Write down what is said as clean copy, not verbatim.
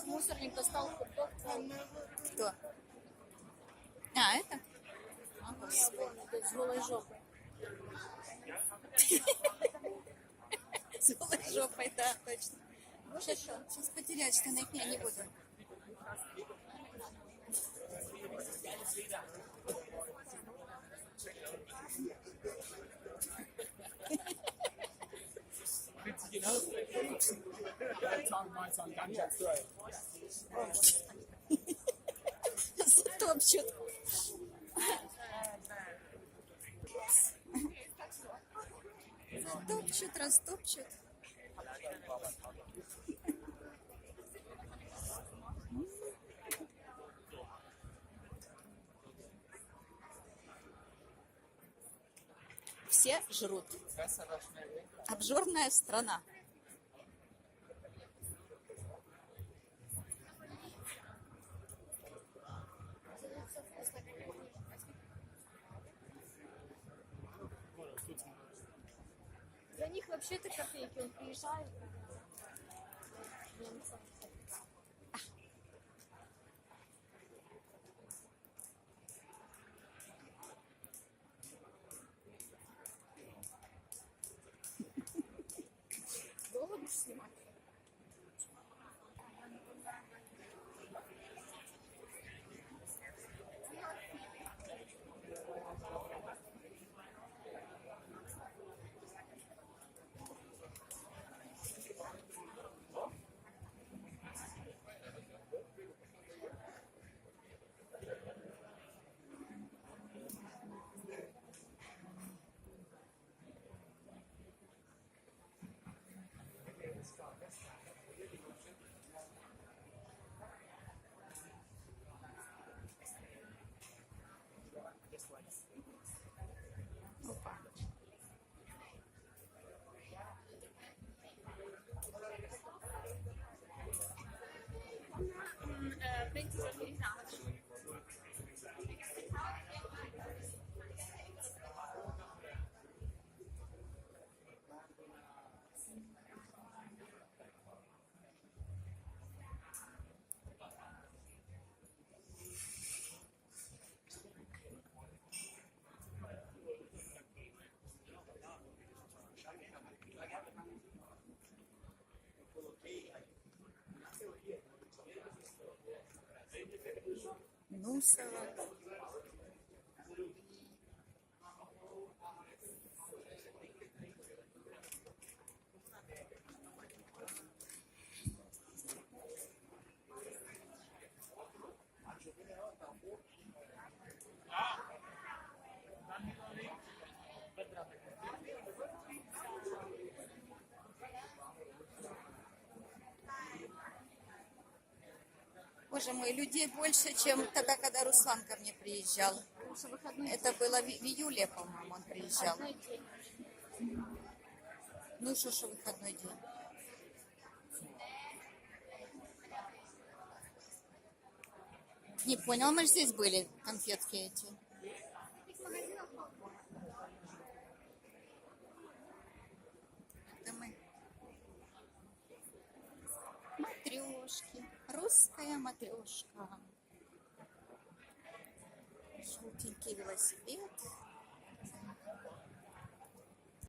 Мусорник достал хот-дог. Кто? А, это? О, Господи. Вон, это с голой жопой. С голой жопой, да, точно. Сейчас потерять штаны, я не буду. Затопчут. Затопчут, растопчут. Все жрут. Обжорная страна. Для них вообще-то копейки. Он приезжает. Немцы. Долго будешь снимать? Опа. Bringt es irgendwie nach. Нусова. Боже мой, людей больше, чем тогда, когда Руслан ко мне приезжал. Это было в июле, по-моему, он приезжал. Ну что выходной день. Не понял, мы же здесь были, конфетки эти. Это мы. Матрешки. Русская матрешка. Желтенький велосипед.